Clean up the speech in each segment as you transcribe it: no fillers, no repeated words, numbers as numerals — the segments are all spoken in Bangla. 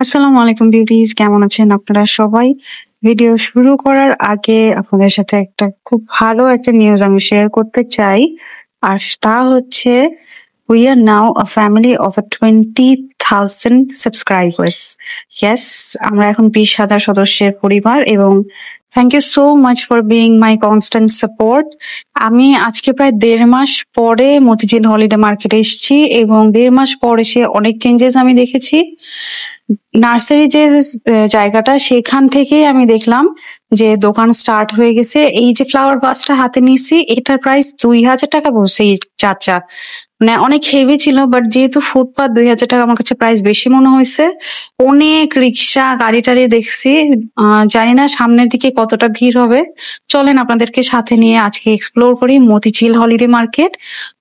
আসসালামু আলাইকুম বিউটিজ, কেমন আছেন আপনারা সবাই? ভিডিও শুরু করার আগে আপনাদের সাথে একটা খুব ভালো একটা নিউজ আমি শেয়ার করতে চাই। আর তা হচ্ছে we are now a family of a 20,000 subscribers. Yes, আমরা এখন 20,000 সদস্যের পরিবার এবং thank you so much for being my constant support. আমি আজকে প্রায় 1.5 মাস পরে মতিঝিল হলিডে মার্কেটে এসেছি এবং 1.5 মাস পরে সে অনেক চেঞ্জেস আমি দেখেছি। নার্সারি যে জায়গাটা সেখান থেকেই আমি দেখলাম যে দোকান স্টার্ট হয়ে গেছে। এই যে ফ্লাওয়ার ভাসটা হাতে নিয়েছি এটার প্রাইস 2,000 টাকা বলছে এই চাচা, মানে অনেক হেভি ছিল, বাট যেহেতু ফুটপাথ 2,000 টাকা আমার কাছে প্রাইস বেশি মনে হয়েছে। অনেক রিক্সা গাড়ি টাড়ি দেখছি, জানি না সামনের দিকে কতটা ভিড় হবে। চলেন আপনাদেরকে সাথে নিয়ে আজকে এক্সপ্লোর করি Motijheel holiday market.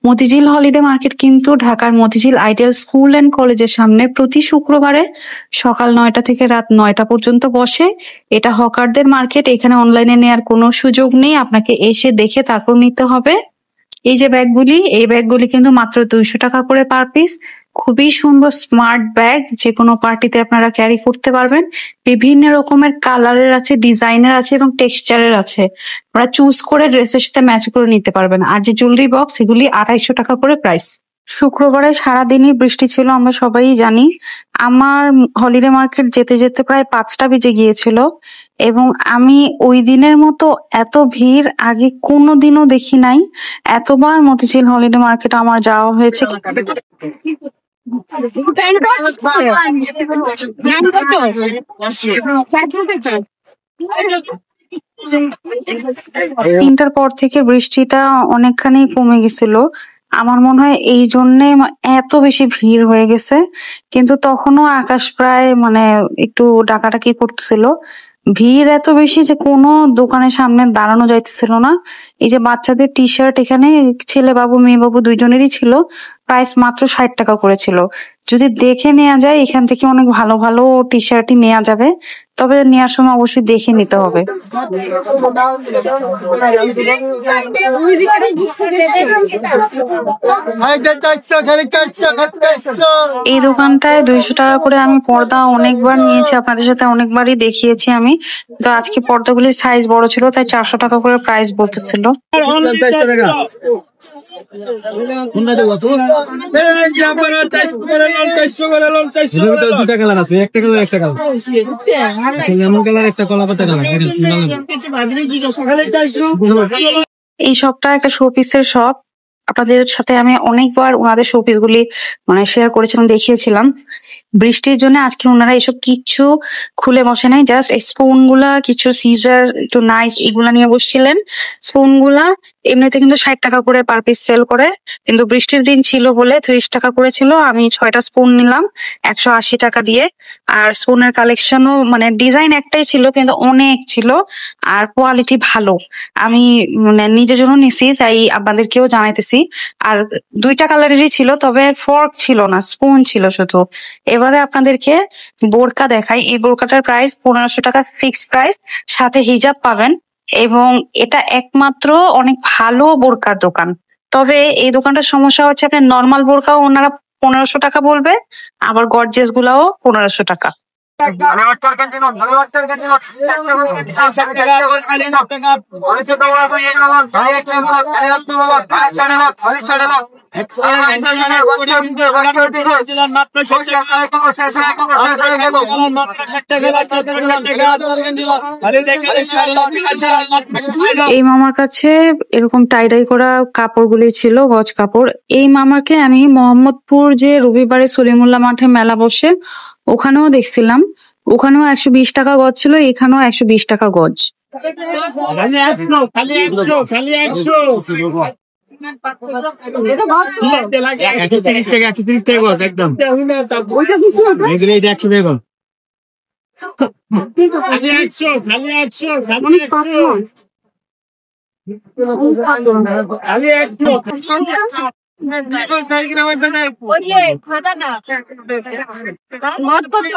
Motijheel holiday market কিন্তু ঢাকার মতিঝিল আইডিয়াল স্কুল অ্যান্ড কলেজের সামনে প্রতি শুক্রবারে সকাল 9টা থেকে রাত 9টা পর্যন্ত বসে। এটা হকারদের মার্কেট, এখানে অনলাইনে নেওয়ার কোনো সুযোগ নেই, আপনাকে এসে দেখে তারপর নিতে হবে। এই যে ব্যাগগুলি, এই ব্যাগগুলি কিন্তু মাত্র 200 টাকা করে পার পিস। খুবই সুন্দর স্মার্ট ব্যাগ, যে কোনো পার্টিতে আপনারা ক্যারি করতে পারবেন। বিভিন্ন রকমের কালারের আছে, ডিজাইনের আছে এবং টেক্সচারের আছে, আপনারা চুজ করে ড্রেসের সাথে ম্যাচ করে নিতে পারবেন। আর যে জুয়েলারি বক্স, এগুলি 250 টাকা করে প্রাইস। শুক্রবারে সারাদিনই বৃষ্টি ছিল, আমরা সবাই জানি। আমার হলিডে মার্কেট যেতে যেতে প্রায় 5টা বেজে গিয়েছিল এবং আমি ওই দিনের মতো এত ভিড় আগে কোনোদিনও দেখি নাই। এতবার মতিঝিল হলিডে মার্কেট আমার যাওয়া হয়েছে। তিনটার পর থেকে বৃষ্টিটা অনেকখানি কমে গেছিল, আমার মনে হয় এই জন্যে এত বেশি ভিড় হয়ে গেছে। কিন্তু তখনও আকাশ প্রায় একটু ডাকাডাকি করতেছিল। ভিড় এত বেশি যে কোনো দোকানের সামনে দাঁড়ানো যাইতেছিল না। এই যে বাচ্চাদের টি শার্ট, এখানে ছেলে বাবু মেয়ে বাবু দুইজনেরই ছিল, প্রাইস মাত্র 60 টাকা করেছিল। যদি দেখে নেওয়া যায় এখান থেকে অনেক ভালো ভালো টি শার্টই নেওয়া যাবে, তবে নেওয়ার সময় অবশ্যই দেখে নিতে হবে। এই দোকানটায় 200 টাকা করে আমি পর্দা অনেকবার নিয়েছি, আপনাদের সাথে অনেকবারই দেখিয়েছি আমি। তো আজকে পর্দাগুলির সাইজ বড় ছিল তাই 400 টাকা করে প্রাইস বলতেছিল। এই শপটা একটা শোপিসের শপ, আপনাদের সাথে আমি অনেকবার ওনাদের শোপিস গুলি শেয়ার করেছিলাম, দেখিয়েছিলাম। বৃষ্টির জন্য আজকে ওনারা এসব কিচ্ছু খুলে বসে নাই, জাস্ট স্পুন গুলা, কিছু সিজার, একটু নাইফ, এগুলা নিয়ে বসছিলেন। স্পুন গুলা এমনিতে কিন্তু 60 টাকা করে পার পিস সেল করে, কিন্তু বৃষ্টির দিন ছিল বলে 30 টাকা করেছিল। আমি 6টা স্পুন নিলাম 180 টাকা দিয়ে। আর স্পুনের কালেকশনও ডিজাইন একটাই ছিল কিন্তু অনেক ছিল আর কোয়ালিটি ভালো। আমি নিজের জন্য নিছি তাই আপনাদেরকেও জানাইতেছি। আর 2টা কালারেরই ছিল, তবে ফর্ক ছিল না, স্পুন ছিল শুধু। এবারে আপনাদেরকে বোরকা দেখাই। এই বোরকাটার প্রাইস 1500 টাকা ফিক্সড প্রাইস, সাথে হিজাব পাবেন এবং এটা একমাত্র অনেক ভালো বোরকার দোকান। তবে এই দোকানটার সমস্যা হচ্ছে আপনার নর্মাল বোরকাও ওনারা 1500 টাকা বলবে, আবার গর্জিয়াস গুলাও 1500 টাকা। এই মামার কাছে এরকম টাইডাই করা কাপড়গুলি ছিল, গজ কাপড়। এই মামাকে আমি মোহাম্মদপুর যে রবিবারে সলিমুল্লাহ মাঠে মেলা বসে ওখানেও দেখছিলাম, ওখানেও 120 টাকা গজ ছিল, এখানেও 120 টাকা গজ।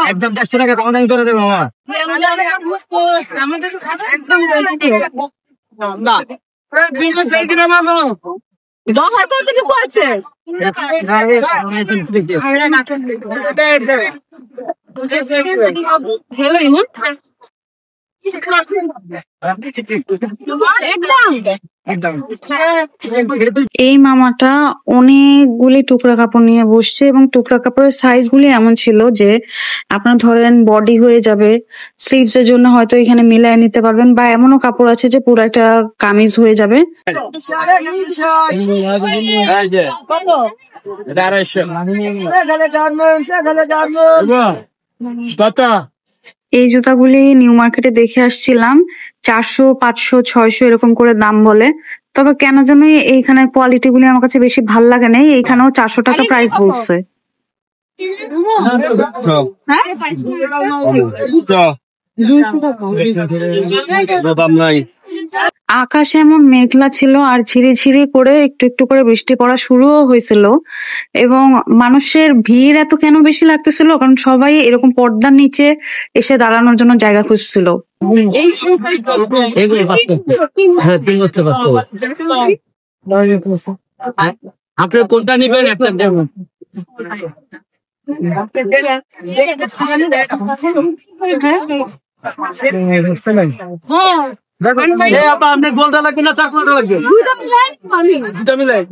একদম 100 টাকা কম দামি করে দেবো মামা। কতটুকু আছে? এই মামাটা অনেকগুলি টুকরা কাপড় নিয়ে বসছে এবং টুকরা কাপড়ের সাইজ গুলি এমন ছিল যে আপনার ধরেন বডি হয়ে যাবে, স্লিভস এর জন্য হয়তো এখানে মিলায় নিতে পারবেন, বা এমনও কাপড় আছে যে পুরো একটা কামিজ হয়ে যাবে। এই জুতাগুলি নিউ মার্কেটে দেখে আসছিলাম, 400, 500, 600 এরকম করে দাম বলে। তবে কেন যেন এইখানের কোয়ালিটি গুলি আমার কাছে বেশি ভাল লাগে নাই। এইখানেও 400 টাকা প্রাইস বলছে। আকাশ এমন মেঘলা ছিল আর ঝিরিঝিরি করে একটু একটু করে বৃষ্টি পড়া শুরুও হয়েছিল, এবং মানুষের ভিড় এত কেন বেশি লাগতেছিল কারণ সবাই এরকম পর্দার নিচে এসে দাঁড়ানোর জন্য জায়গা খুঁজছিল। আপনি কোনটা নিবেন একটা দেবেন। আপনার গোলটা লাগবে না চাকলাটা লাগবে? দুটা মিলাই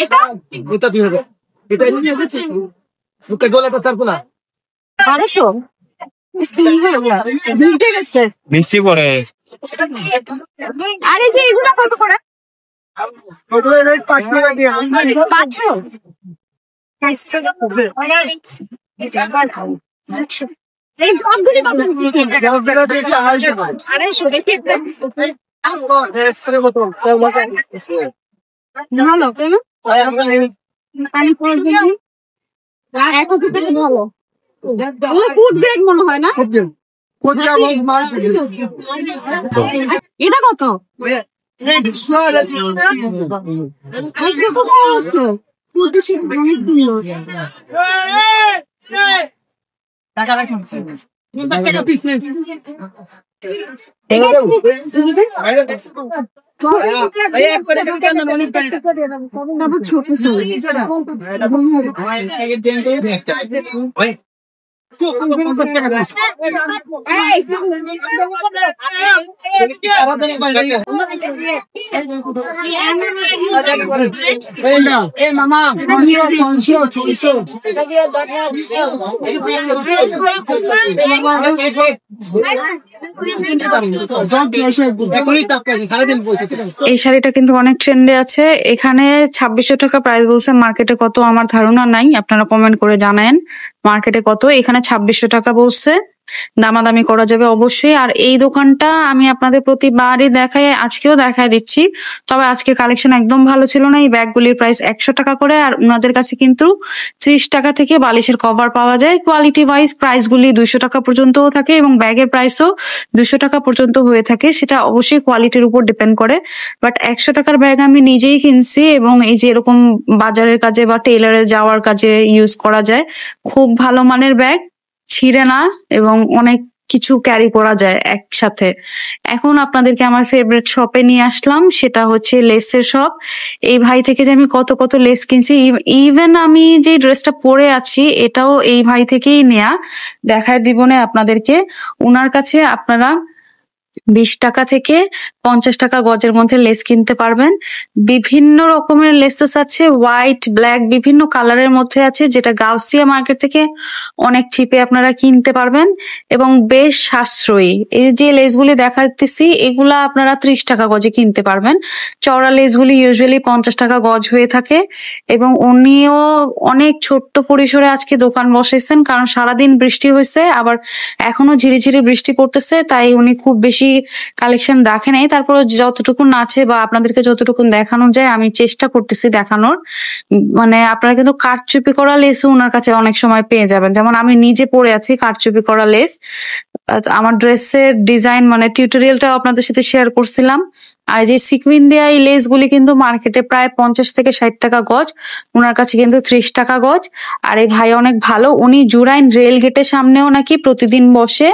এটা 2000, এটা গোলাটা চারকো না 1200 মিষ্টি পরে। আরে যে এগুলা কত করে? 500 এই সবগুলি কত? আরে শুনে ভালো পানি পড়ে দিন এখন ভালো ফুড গ্রেড মনে হয় না? এটা কত? এই শাড়িটা কিন্তু অনেক ট্রেন্ডে আছে। এখানে 2600 টাকা প্রাইস বলছে, মার্কেটে কত আমার ধারণা নাই, আপনারা কমেন্ট করে জানায়েন মার্কেটে কত। এখানে 2600 টাকা বলছে, দামাদামি করা যাবে অবশ্যই। আর এই দোকানটা আমি আপনাদের প্রতিবারই দেখাই, আজকেও দেখায় দিচ্ছি, তবে আজকে কালেকশন একদম ভালো ছিল না। এই ব্যাগগুলির প্রাইস 100 টাকা করে, আর ওনাদের কাছে কিন্তু 30 টাকা থেকে বালিশের কভার পাওয়া যায়। কোয়ালিটি ওয়াইজ প্রাইস গুলি 200 টাকা পর্যন্তও থাকে এবং ব্যাগের প্রাইসও 200 টাকা পর্যন্ত হয়ে থাকে, সেটা অবশ্যই কোয়ালিটির উপর ডিপেন্ড করে। বাট 100 টাকার ব্যাগ আমি নিজেই কিনছি, এবং এই যে এরকম বাজারের কাজে বা টেইলারে যাওয়ার কাজে ইউজ করা যায়। খুব ভালো মানের ব্যাগ, ছিঁড়ে না এবং অনেক কিছু ক্যারি করা যায় একসাথে। এখন আপনাদেরকে আমার ফেভারিট শপে নিয়ে আসলাম, সেটা হচ্ছে লেসের শপ। এই ভাই থেকে যে আমি কত কত লেস কিনছি, ইভেন আমি যে ড্রেসটা পরে আছি এটাও এই ভাই থেকেই নেয়া, দেখায় দিব না আপনাদেরকে। ওনার কাছে আপনারা 20 টাকা থেকে 50 টাকা গজের মধ্যে লেস কিনতে পারবেন। বিভিন্ন রকমের লেসেস আছে, হোয়াইট, ব্ল্যাক, বিভিন্ন কালারের মধ্যে আছে, যেটা গাউসিয়া মার্কেট থেকে অনেক চিপে আপনারা কিনতে পারবেন এবং বেশ সাশ্রয়ী। এই যে লেসগুলি দেখাচ্ছি এগুলা আপনারা 30 টাকা গজে কিনতে পারবেন। চওড়া লেসগুলি ইউজুয়ালি 50 টাকা গজ হয়ে থাকে, এবং উনিও অনেক ছোট্ট পরিসরে আজকে দোকান বসাইছেন, কারণ সারাদিন বৃষ্টি হয়েছে, আবার এখনো ঝিরিঝিরি বৃষ্টি পড়তেছে, তাই উনি খুব বেশি কালেকশন রাখে নাই। তারপরে যতটুকুন আছে বা আপনাদেরকে যতটুকুন দেখানো যায় আমি চেষ্টা করতেছি দেখানোর। মানে আপনারা কিন্তু কারচুপি করা লেসও ওনার কাছে অনেক সময় পেয়ে যাবেন, যেমন আমি নিজে পরে আছি কারচুপি করা লেস। আমার ড্রেসের ডিজাইন মানে টিউটোরিয়ালটা আপনাদের সাথে শেয়ার করছিলাম। আর যে সিকুইন দেয়া এই লেস গুলি কিন্তু মার্কেটে প্রায় 50 থেকে 60 টাকা গজ, ওনার কাছে কিন্তু 30 টাকা গজ। আর এই ভাই অনেক ভালো, উনি জুরাইন রেল গেটের সামনেও নাকি প্রতিদিন বসে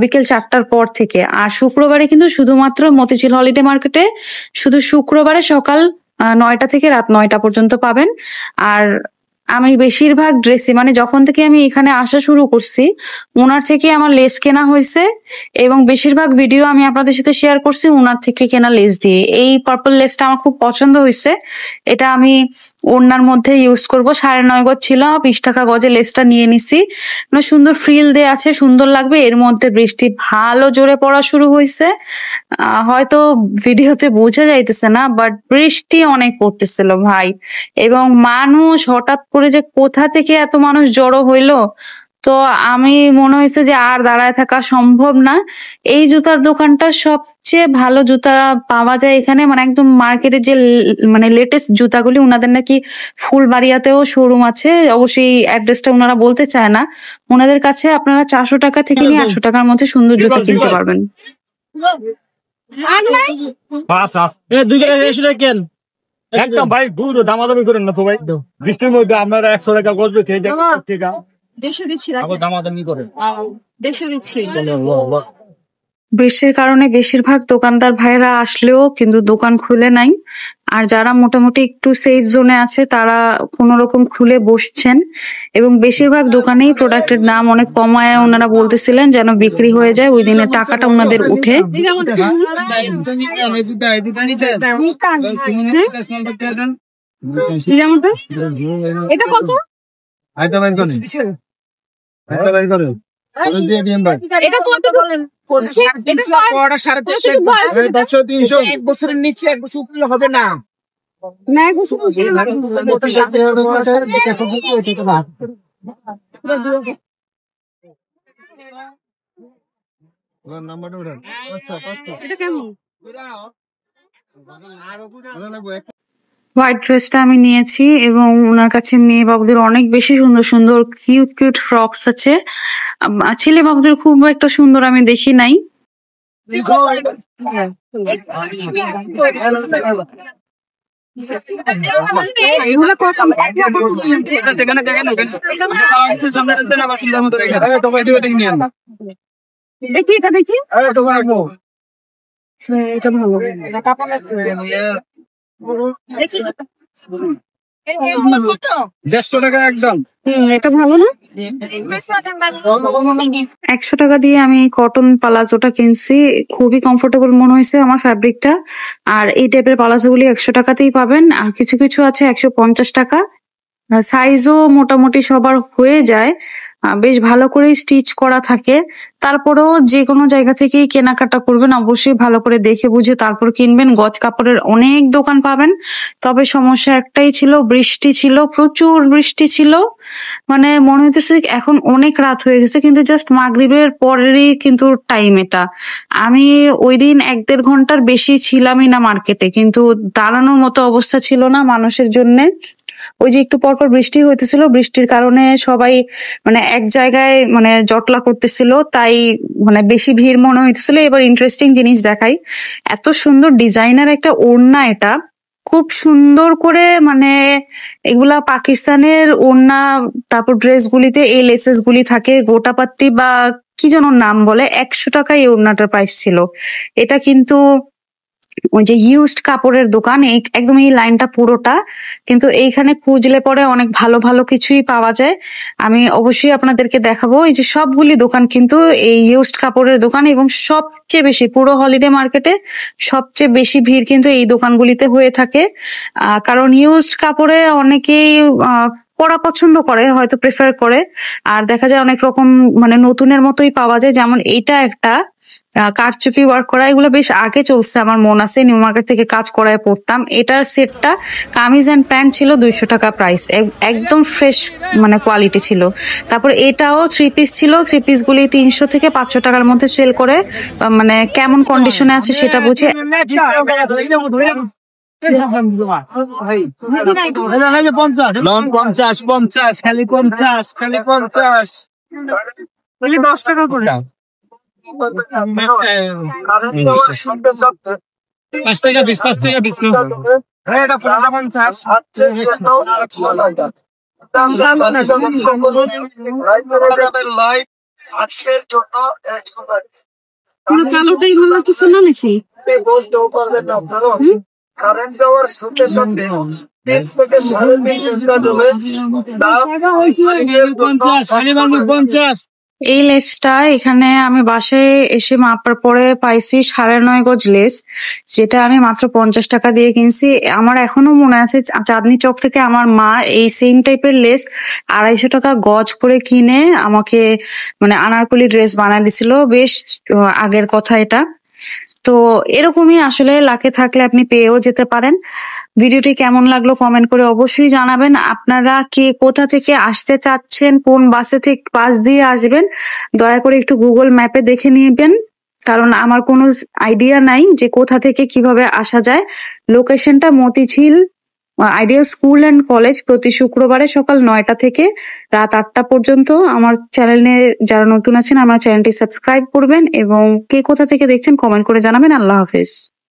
বিকেল 4টার পর থেকে। আর শুক্রবারে কিন্তু শুধুমাত্র মতিঝিল হলিডে মার্কেটে শুধু শুক্রবারে সকাল 9টা থেকে রাত 9টা পর্যন্ত পাবেন। আর আমি বেশিরভাগ ড্রেসই মানে যখন থেকে আমি এখানে আসা শুরু করছি ওনার থেকে আমার লেস কেনা হয়েছে, এবং বেশিরভাগ ভিডিও আমি আপনাদের সাথে শেয়ার করছি ওনার থেকে কেনা লেস দিয়ে। এই পার্পল লেসটা আমার খুব পছন্দ হয়েছে, এটা আমি ওড়নার মধ্যে ইউজ করব। 9.5 গজ ছিল, 20 টাকা গজে লেসটা নিয়ে নিছি। মানে সুন্দর ফ্রিল দেয়া আছে, সুন্দর লাগবে। এর মধ্যে বৃষ্টি ভালো জোরে পড়া শুরু হয়েছে, হয়তো ভিডিওতে বোঝা যাইতেছে না, বাট বৃষ্টি অনেক পড়তেছিল ভাই। এবং মানুষ হঠাৎ করে যে কোথা থেকে এত মানুষ জড়ো হইলো, তো আমি মনে হয়েছে যে আর দাঁড়ায় থাকা সম্ভব না। এই জুতার দোকানটা সবচেয়ে ভালো জুতা পাওয়া যায় এখানে, মানে একদম মার্কেটের যে মানে লেটেস্ট জুতাগুলি, ওনাদের নাকি ফুলবাড়িয়াতেও শোরুম আছে। অবশ্যই অ্যাড্রেসটা ওনারা বলতে চায় না। ওনাদের কাছে আপনারা 400 টাকা থেকে নিয়ে 800 টাকার মধ্যে সুন্দর জুতা কিনতে পারবেন। একদম ভাই দূর দামাদামি করেন না তো ভাই, বৃষ্টির মধ্যে আপনারা 100 টাকা গজ থেকে 150 দিচ্ছি, দামাদামি করেন। 150 দিচ্ছি। বৃষ্টির কারণে বেশিরভাগ দোকানদার ভাইরা আসলেও কিন্তু দোকান খুলে নাই। আর যারা মোটামুটি একটু সেফ জোনে আছে তারা কোন রকম খুলে বসছেন, এবং বেশিরভাগ দোকানেই প্রোডাক্টের দাম অনেক কমায় ওনারা বলতেছিলেন যেন বিক্রি হয়ে যায়, ওই দিনের টাকাটা ওনাদের উঠে। এটা কত? এটা কত বলেন? 350 1 বছরের নিচে 1 বছর উপরে হবে না। না, এক বছর উপরে লাগবে। এটা কেমন? হোয়াইট ড্রেসটা আমি নিয়েছি, এবং ওনার কাছে মেয়ে বাবুদের অনেক বেশি সুন্দর সুন্দর কিউট কিউট ফ্রকস আছে। ছেলে বাবুদের খুব একটা সুন্দর আমি দেখি নাই। দেখি এটা, দেখি এটা ভালো। এটা ভালো না? 100 টাকা দিয়ে আমি কটন পালাজোটা কিনছি, খুবই কমফোর্টেবল মনে হয়েছে আমার ফ্যাব্রিকটা। আর এই টাইপের পালাজো গুলি 100 টাকাতেই পাবেন, আর কিছু কিছু আছে 150 টাকা। সাইজও মোটামুটি সবার হয়ে যায়, বেশ ভালো করে স্টিচ করা থাকে। তারপরেও যে কোনো জায়গা থেকেই কেনাকাটা করবেন অবশ্যই ভালো করে দেখে বুঝে তারপর কিনবেন। গজ কাপড়ের অনেক দোকান পাবেন, তবে সমস্যা একটাই ছিল, বৃষ্টি ছিল, প্রচুর বৃষ্টি ছিল। মানে মনে হইতেছে এখন অনেক রাত হয়ে গেছে, কিন্তু জাস্ট মাগরিবের পরেরই কিন্তু টাইম এটা। আমি ওই দিন 1-1.5 ঘন্টার বেশি ছিলামই না মার্কেটে, কিন্তু দাঁড়ানোর মতো অবস্থা ছিল না মানুষের জন্য। ওই যে একটু পরপর বৃষ্টি হইতেছিল, বৃষ্টির কারণে সবাই মানে এক জায়গায় মানে জটলা করতেছিল, তাই মানে বেশি ভিড় মনে হইতেছিল। এবার ইন্টারেস্টিং জিনিস দেখাই, এত সুন্দর ডিজাইনার একটা ওড়না, এটা খুব সুন্দর করে মানে এগুলা পাকিস্তানের ওড়না। তারপর ড্রেস গুলিতে এই লেসেস গুলি থাকে, গোটাপাত্তি বা কি যেন নাম বলে। 100 টাকায় এই ওড়নাটার প্রাইস ছিল। এটা কিন্তু ওই যে ইউজড কাপড়ের দোকান, একদম এই লাইনটা পুরোটা, কিন্তু এইখানে খুঁজলে পরে অনেক ভালো ভালো কিছুই পাওয়া যায়। আমি অবশ্যই আপনাদেরকে দেখাবো। এই যে সবগুলি দোকান কিন্তু এই ইউজড কাপড়ের দোকান, এবং সবচেয়ে বেশি পুরো হলিডে মার্কেটে সবচেয়ে বেশি ভিড় কিন্তু এই দোকানগুলিতে হয়ে থাকে। কারণ ইউজড কাপড়ে অনেকেই পরা পছন্দ করে, হয়তো প্রেফার করে। আর দেখা যায় অনেক রকম মানে নতুনের মতোই পাওয়া যায়, যেমন এইটা একটা কারচুপি ওয়ার্ক করা, এগুলো বেশ আগে চলছে, আমার মন আছে, নিউ মার্কেট থেকে কাজ করায় পড়তাম। এটার সেটটা কামিজ এন্ড প্যান্ট ছিল 200 টাকা প্রাইস, একদম ফ্রেশ মানে কোয়ালিটি ছিল। তারপর এটাও 3 পিস ছিল, 3 পিস গুলি 300 থেকে 500 টাকার মধ্যে সেল করে। মানে কেমন কন্ডিশনে আছে সেটা বুঝে। 50 খালি 50 10 টাকা করে। 5 টাকা 20 এটা 50 কালোটাই ভালো কিছু না নাকি? কারেন্ট যাওয়ার সাথে সাথে 3 থেকে 3.5 ঘন্টা ধরে এই লেসটা এখানে আমি বাসায় এসে মাপার পরে পাইছি 9.5 গজ লেস, যেটা আমি মাত্র 50 টাকা দিয়ে কিনছি। আমার এখনো মনে আছে চাঁদনি চক থেকে আমার মা এই সেম টাইপের লেস 250 টাকা গজ করে কিনে আমাকে মানে আনারকলি ড্রেস বানায় দিছিল। বেশ আগের কথা এটা। তো এরকমই আসলে লাকে থাকলে আপনি পেয়েও যেতে পারেন। ভিডিওটি কেমন লাগলো কমেন্ট করে অবশ্যই জানাবেন। আপনারা কে কোথা থেকে আসতে চাচ্ছেন, কোন বাস দিয়ে আসবেন, দয়া করে একটু গুগল ম্যাপে দেখে নেবেন, কারণ আমার কোনো আইডিয়া নাই যে কোথা থেকে কিভাবে আসা যায়। লোকেশনটা Motijheel ideal school and college, প্রতি শুক্রবারে সকাল 9টা থেকে রাত 8টা পর্যন্ত। আমার চ্যানেলে যারা নতুন আছেন আমার চ্যানেলটি সাবস্ক্রাইব করবেন এবং কে কোথা থেকে দেখছেন কমেন্ট করে জানাবেন। আল্লাহ হাফেজ।